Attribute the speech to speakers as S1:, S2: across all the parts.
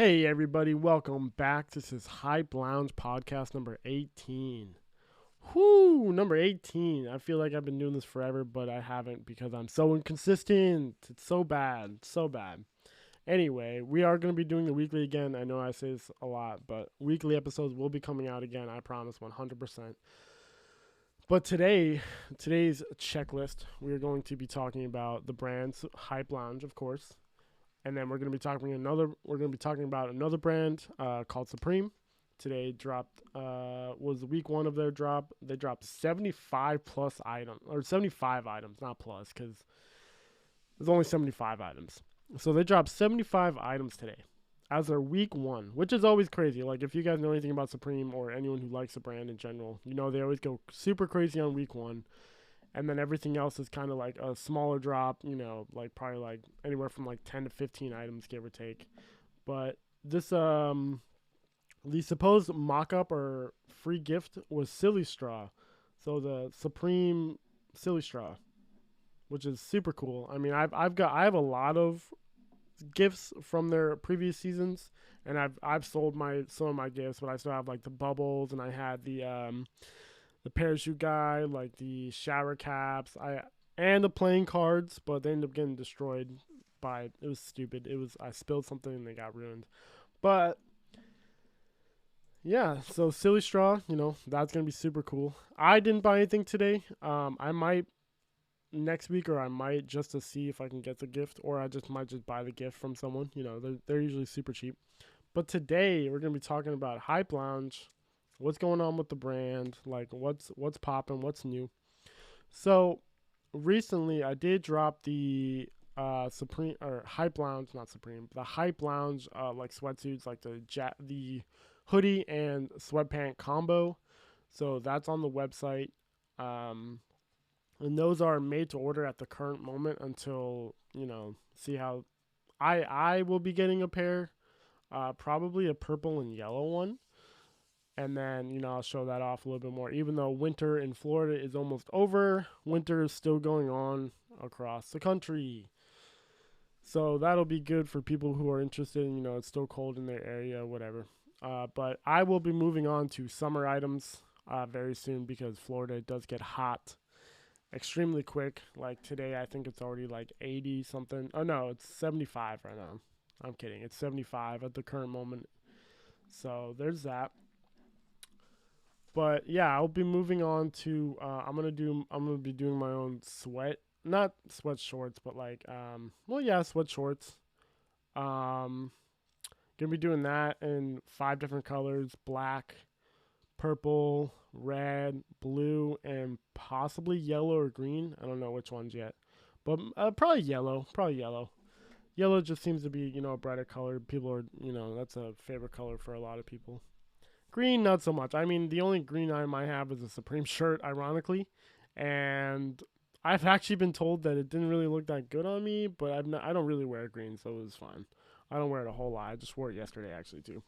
S1: Hey everybody, welcome back. This is Hype Lounge podcast number 18. Whoo, number 18. I feel like I've been doing this forever, but I haven't because I'm so inconsistent. It's so bad, so bad. Anyway, we are going to be doing the weekly again. I know I say this a lot, but weekly episodes will be coming out again. I promise 100%. But today's checklist, we're going to be talking about the brand's Hype Lounge, of course. And then we're going to be talking about another brand called Supreme. Today dropped was week one of their drop. They dropped 75 plus items, or 75 items, not plus, because there's only 75 items. So they dropped 75 items today as their week one, which is always crazy. Like, if you guys know anything about Supreme or anyone who likes the brand in general, you know they always go super crazy on week one, and then everything else is kind of like a smaller drop, like probably like anywhere from like 10 to 15 items, give or take. But this the supposed mock-up or free gift was Silly Straw. So the Supreme Silly Straw, which is super cool. I mean, I have a lot of gifts from their previous seasons, and I've sold some of my gifts, but I still have like the bubbles, and I had the parachute guy, like the shower caps, and the playing cards, but they ended up getting destroyed by it was stupid. I spilled something and they got ruined. But yeah, so Silly Straw, that's gonna be super cool. I didn't buy anything today. I might next week, or I might just to see if I can get the gift, or I just might just buy the gift from someone. They're usually super cheap. But today we're gonna be talking about Hype Lounge, what's going on with the brand, like what's popping, what's new. So recently I did drop the Supreme or Hype Lounge, not Supreme, the Hype Lounge like sweatsuits, like the hoodie and sweatpant combo. So that's on the website. Um, and those are made to order at the current moment until see how I will be getting a pair, probably a purple and yellow one, and then I'll show that off a little bit more. Even though winter in Florida is almost over, winter is still going on across the country, so that'll be good for people who are interested in, it's still cold in their area, whatever. But I will be moving on to summer items very soon, because Florida does get hot extremely quick. Like today, I think it's already like 80 something. Oh no, it's 75 right now. I'm kidding. It's 75 at the current moment. So there's that. But yeah, I'll be moving on to I'm gonna be doing my own not sweat shorts, but like sweat shorts. Um gonna be doing that in 5 different colors: black, purple, red, blue, and possibly yellow or green. I don't know which ones yet, but probably yellow. Probably yellow. Yellow just seems to be a brighter color. People are that's a favorite color for a lot of people. Green, not so much. I mean, the only green I might have is a Supreme shirt, ironically, and I've actually been told that it didn't really look that good on me. But I don't really wear green, so it was fine. I don't wear it a whole lot. I just wore it yesterday, actually, too.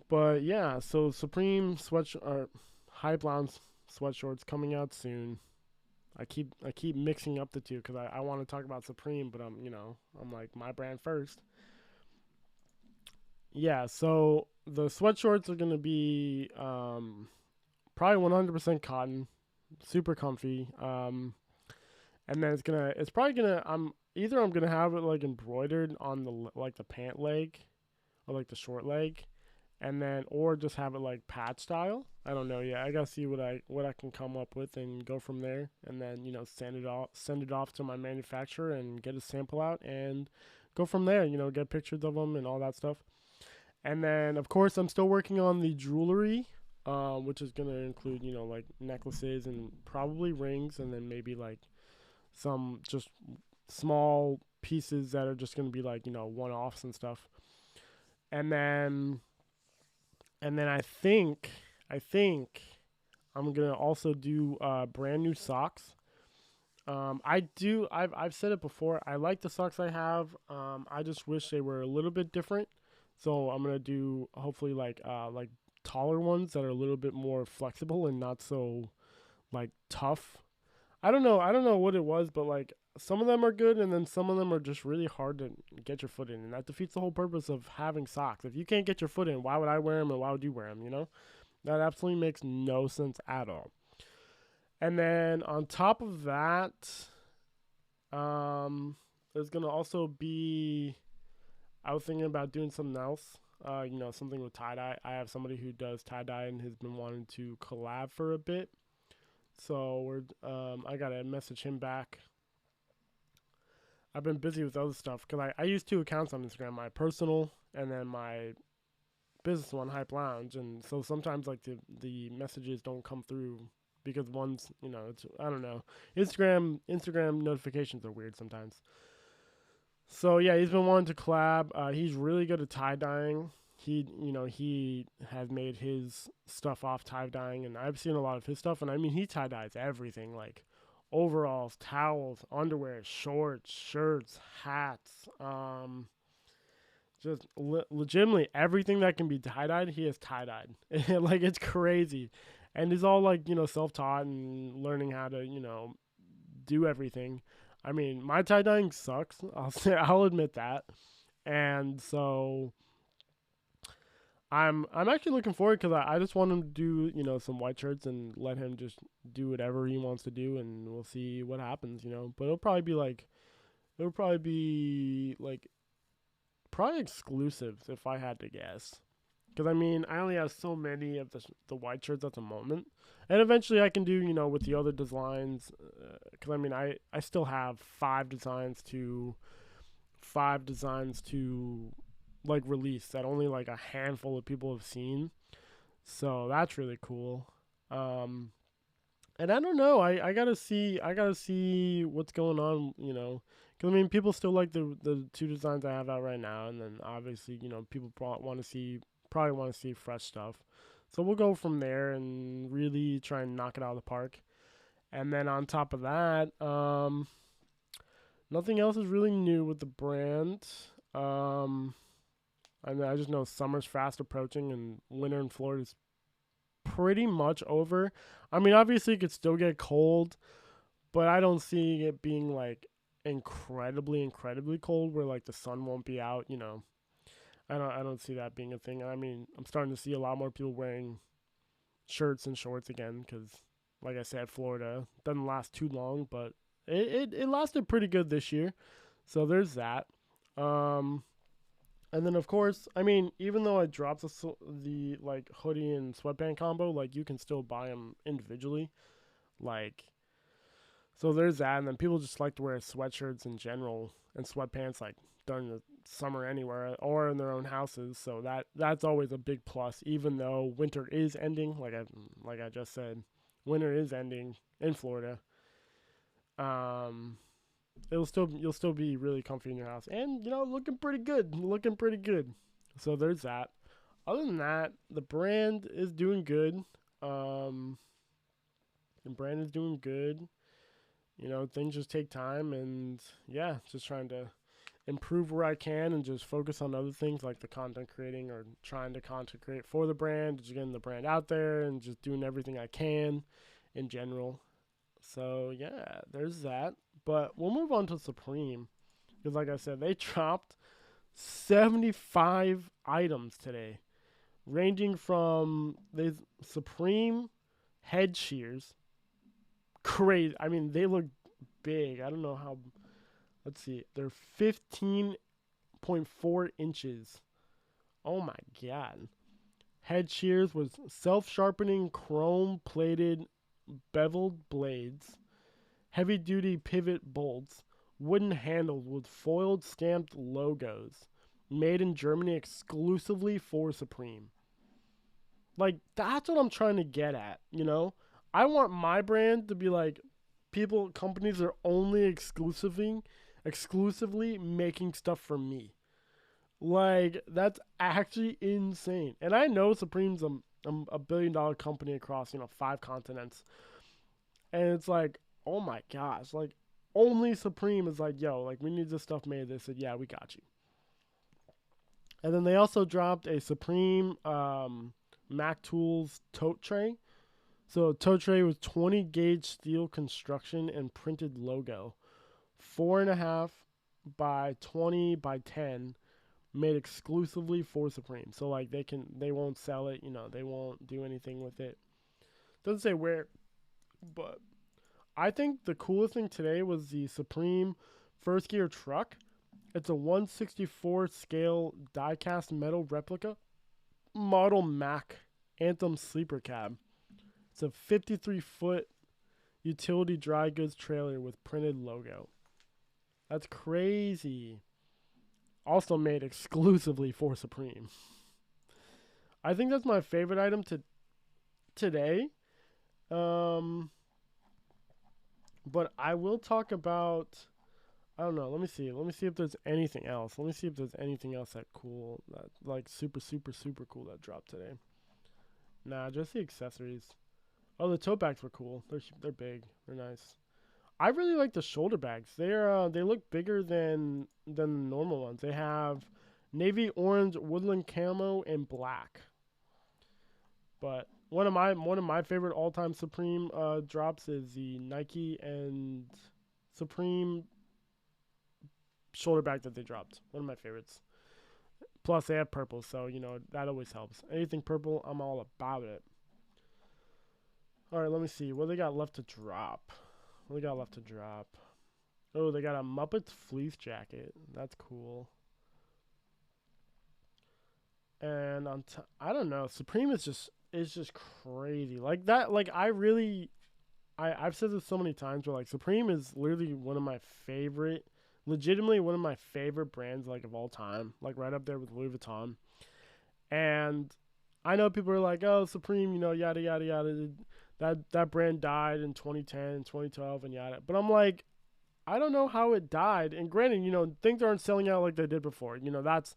S1: But yeah, so Supreme or Hype Lounge sweatshorts coming out soon. I keep mixing up the two because I want to talk about Supreme, but I'm like my brand first. Yeah, so the sweatshorts are gonna be probably 100% cotton, super comfy. And then it's probably gonna I'm gonna have it like embroidered on the pant leg, or like the short leg, and then or just have it like patch style. I don't know yet. I gotta see what I can come up with and go from there, and then send it off to my manufacturer and get a sample out and go from there. Get pictures of them and all that stuff. And then of course I'm still working on the jewelry, which is gonna include like necklaces and probably rings, and then maybe like some just small pieces that are just gonna be like one offs and stuff. And then I think I'm gonna also do brand new socks. I've said it before. I like the socks I have. I just wish they were a little bit different. So I'm gonna do hopefully like taller ones that are a little bit more flexible and not so like tough. I don't know what it was, but like some of them are good, and then some of them are just really hard to get your foot in, and that defeats the whole purpose of having socks. If you can't get your foot in, why would I wear them, and why would you wear them? You know, that absolutely makes no sense at all. And then on top of that, there's gonna also be. I was thinking about doing something else. Something with tie dye. I have somebody who does tie dye and has been wanting to collab for a bit. So I gotta message him back. I've been busy with other stuff because I use two accounts on Instagram, my personal and then my business one, Hype Lounge, and so sometimes like the messages don't come through because one's it's I don't know. Instagram notifications are weird sometimes. So yeah, he's been wanting to collab. He's really good at tie dyeing. He has made his stuff off tie dyeing, and I've seen a lot of his stuff. And I mean, he tie dyes everything like overalls, towels, underwear, shorts, shirts, hats. Just legitimately everything that can be tie dyed, he has tie dyed. Like it's crazy, and he's all like self taught and learning how to do everything. I mean, my tie dyeing sucks. I'll admit that, and so I'm actually looking forward because I just want him to do some white shirts and let him just do whatever he wants to do, and we'll see what happens. But it'll probably be like probably exclusives if I had to guess. Because I mean, I only have so many of the white shirts at the moment, and eventually I can do with the other designs. Because I mean, I still have five designs to like release that only like a handful of people have seen. So that's really cool. Um, and I don't know. I gotta see what's going on. Because I mean, people still like the two designs I have out right now, and then obviously people probably want to see fresh stuff. So we'll go from there and really try and knock it out of the park. And then on top of that, nothing else is really new with the brand. Um, I just know summer's fast approaching and winter in Florida is pretty much over. I mean, obviously it could still get cold, but I don't see it being like incredibly cold where like the sun won't be out. I don't see that being a thing. I mean, I'm starting to see a lot more people wearing shirts and shorts again because, like I said, Florida doesn't last too long, but it lasted pretty good this year. So there's that. Um, and then of course, I mean, even though I dropped the like hoodie and sweatband combo, like you can still buy them individually. Like so there's that, and then people just like to wear sweatshirts in general and sweatpants like during the summer anywhere or in their own houses. So that's always a big plus, even though winter is ending. Like I just said, winter is ending in Florida. Um, you'll still be really comfy in your house, and looking pretty good. So there's that. Other than that, the brand is doing good. Um, the brand is doing good. Things just take time, and yeah, just trying to improve where I can and just focus on other things like the content creating or trying to content create for the brand, just getting the brand out there and just doing everything I can in general. So yeah, there's that. But we'll move on to Supreme because, like I said, they dropped 75 items today, ranging from the Supreme head shears. Crazy. I mean, they look big. I don't know how. Let's see. They're 15.4 inches. Oh my god. Head shears with self sharpening chrome plated beveled blades, heavy duty pivot bolts, wooden handles with foiled stamped logos, made in Germany exclusively for Supreme. Like, that's what I'm trying to get at. I want my brand to be like companies are only exclusively making stuff for me. Like, that's actually insane. And I know Supreme's a $1 billion company across, 5 continents. And it's like, oh my gosh, like only Supreme is like, yo, like we need this stuff made. They said, yeah, we got you. And then they also dropped a Supreme Mac Tools tote tray. So tote tray with 20 gauge steel construction and printed logo. 4.5 by 20 by 10, made exclusively for Supreme. So like they won't sell it, they won't do anything with it. Doesn't say where, but I think the coolest thing today was the Supreme First Gear truck. It's a 1/64 scale die-cast metal replica model Mac Anthem sleeper cab. It's a 53-foot utility dry goods trailer with printed logo. That's crazy. Also made exclusively for Supreme. I think that's my favorite item today. But I will talk about. I don't know. Let me see. Let me see if there's anything else. Let me see if there's anything else that cool, that like super cool that dropped today. Nah, just the accessories. Oh, the tote bags were cool. They're big. They're nice. I really like the shoulder bags. They look bigger than the normal ones. They have navy orange, woodland camo, and black. But one of my favorite all time Supreme drops is the Nike and Supreme shoulder bag that they dropped. One of my favorites. Plus they have purple, so that always helps. Anything purple, I'm all about it. Alright, let me see. What they got left to drop? What they got left to drop? Oh, they got a Muppets fleece jacket. That's cool. And I don't know. Supreme is just crazy. Like that. Like I've said this so many times, but like Supreme is literally one of my favorite, legitimately one of my favorite brands like of all time. Like right up there with Louis Vuitton. And I know people are like, oh, Supreme, yada yada yada. That brand died in 2010, 2012, and yada. But I'm like, I don't know how it died. And granted, things aren't selling out like they did before. That's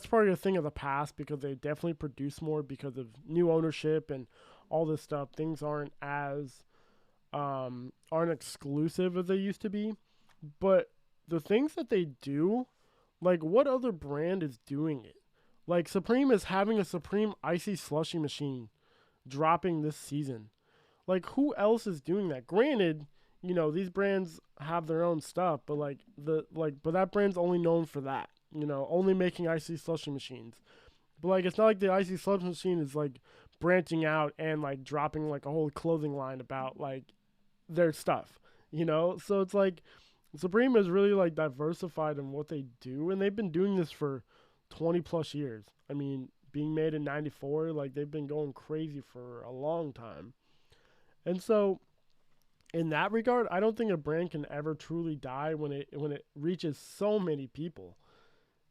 S1: probably a thing of the past because they definitely produce more because of new ownership and all this stuff. Things aren't as aren't exclusive as they used to be. But the things that they do, like what other brand is doing it? Like Supreme is having a Supreme Icy Slushy machine dropping this season. Like who else is doing that? Granted, these brands have their own stuff, but but that brand's only known for that. Only making icy slushy machines. But like it's not like the icy slushy machine is like branching out and like dropping like a whole clothing line about like their stuff. So it's like Supreme is really like diversified in what they do, and they've been doing this for 20 plus years. I mean, being made in '94, like they've been going crazy for a long time. And so in that regard, I don't think a brand can ever truly die when it reaches so many people.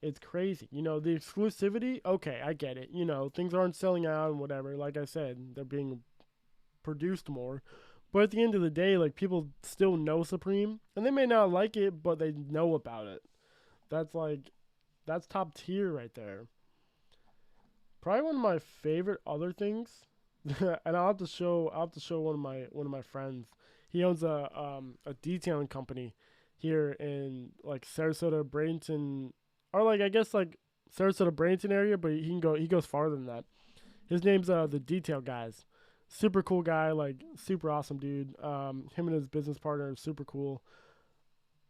S1: It's crazy. The exclusivity, okay, I get it. Things aren't selling out and whatever. Like I said, they're being produced more. But at the end of the day, like people still know Supreme and they may not like it, but they know about it. That's top tier right there. Probably one of my favorite other things, and I'll have to show one of my friends. He owns a detailing company here in like Sarasota, Bradenton, or like I guess like Sarasota, Bradenton area, but he goes farther than that. His name's the Detail Guys. Super cool guy, like super awesome dude. Him and his business partner are super cool.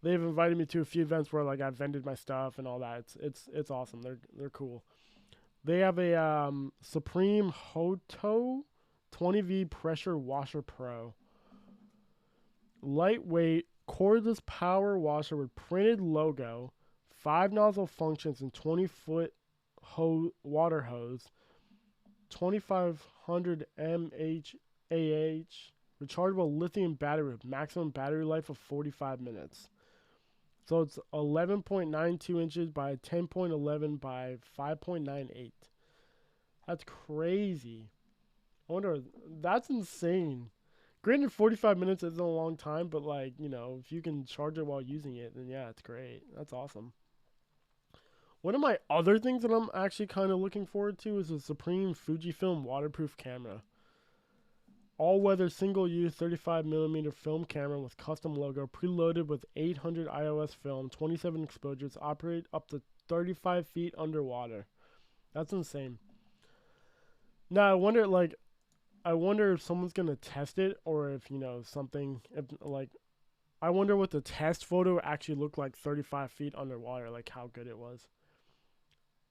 S1: They've invited me to a few events where like I've vended my stuff and all that. It's awesome. They're cool. They have a Supreme Hoto 20V Pressure Washer Pro. Lightweight, cordless power washer with printed logo, 5 nozzle functions and 20-foot water hose, 2500 mAh, rechargeable lithium battery with maximum battery life of 45 minutes. So it's 11.92 inches by 10.11 by 5.98. That's crazy. I wonder, that's insane. Granted, 45 minutes isn't a long time, but like, if you can charge it while using it, then yeah, it's great. That's awesome. One of my other things that I'm actually kind of looking forward to is a Supreme Fujifilm waterproof camera. All-weather single-use 35mm film camera with custom logo, preloaded with 800 ISO film, 27 exposures, operate up to 35 feet underwater. That's insane. Now, I wonder if someone's gonna test it, or if something, if like I wonder what the test photo actually looked like 35 feet underwater, like how good it was.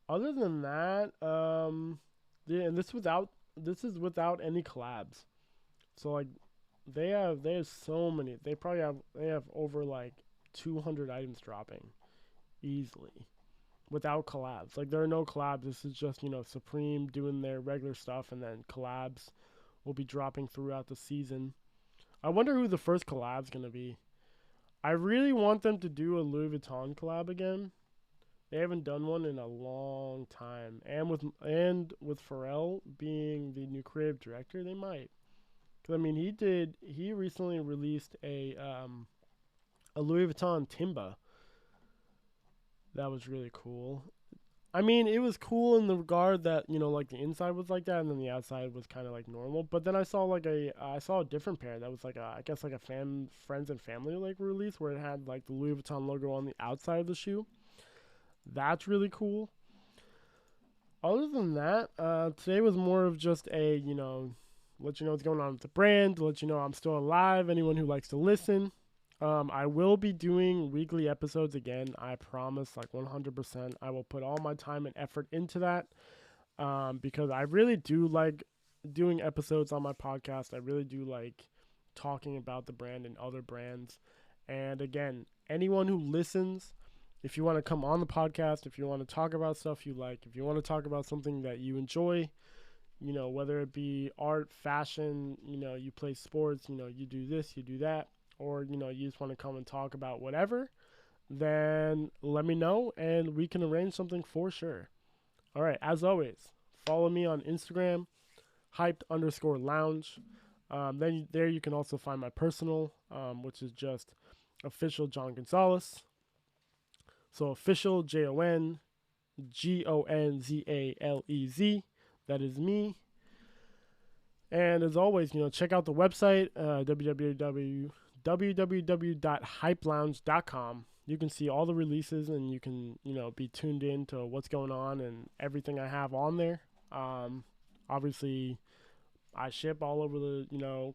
S1: Other than that, yeah, and this is without any collabs. So like they have so many. They have over like 200 items dropping easily without collabs. Like there are no collabs. This is just, Supreme doing their regular stuff, and then collabs will be dropping throughout the season. I wonder who the first collab's gonna be. I really want them to do a Louis Vuitton collab again. They haven't done one in a long time, and with Pharrell being the new creative director, they might. Cause I mean, he recently released a Louis Vuitton Timba that was really cool. I mean, it was cool in the regard that, like the inside was like that, and then the outside was kind of like normal. But then I saw a different pair that was like I guess like a friends and family like release where it had like the Louis Vuitton logo on the outside of the shoe. That's really cool. Other than that, today was more of just a, let you know what's going on with the brand, let you know I'm still alive. Anyone who likes to listen, I will be doing weekly episodes again. I promise, like 100%. I will put all my time and effort into that, because I really do like doing episodes on my podcast. I really do like talking about the brand and other brands. And again, anyone who listens, if you want to come on the podcast, if you want to talk about stuff you like, if you want to talk about something that you enjoy, whether it be art, fashion, you play sports, you do this, you do that, or, you just want to come and talk about whatever, then let me know and we can arrange something for sure. All right, as always, follow me on Instagram, hyped_lounge. Then there you can also find my personal, which is just official John Gonzalez. So official JONGONZALEZ. That is me. And as always, check out the website, www.hypelounge.com. You can see all the releases, and you can, be tuned in to what's going on and everything I have on there. Obviously, I ship all over the,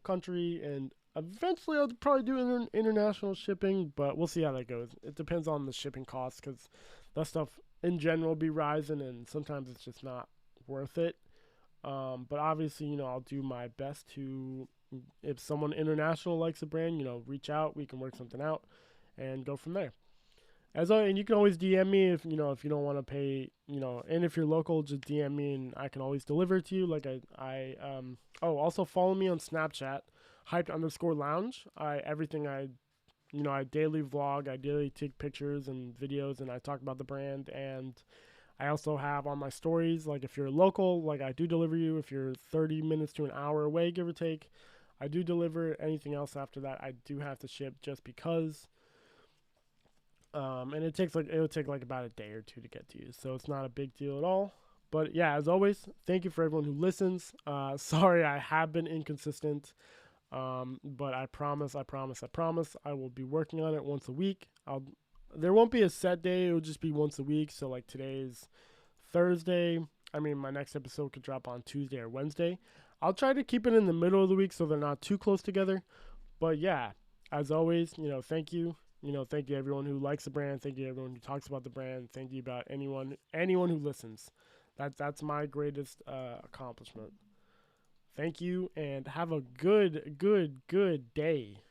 S1: country, and eventually I'll probably do international shipping, but we'll see how that goes. It depends on the shipping costs, because that stuff in general be rising, and sometimes it's just not worth it. But obviously, I'll do my best to, if someone international likes a brand, reach out. We can work something out and go from there. And you can always DM me if you don't want to pay, and if you're local, just DM me and I can always deliver it to you. Like also follow me on Snapchat, hyped_lounge. I daily vlog, I daily take pictures and videos, and I talk about the brand. And I also have on my stories, like if you're local, like I do deliver you. If you're 30 minutes to an hour away, give or take, I do deliver. Anything else after that, I do have to ship just because. And it'll take like about a day or two to get to you, so it's not a big deal at all. But yeah, as always, thank you for everyone who listens. Sorry I have been inconsistent, but I promise, I will be working on it once a week. There won't be a set day; it will just be once a week. So like today's Thursday. I mean, my next episode could drop on Tuesday or Wednesday. I'll try to keep it in the middle of the week so they're not too close together. But yeah, as always, thank you. Thank you everyone who likes the brand. Thank you everyone who talks about the brand. Thank you about anyone who listens. That's my greatest accomplishment. Thank you, and have a good day.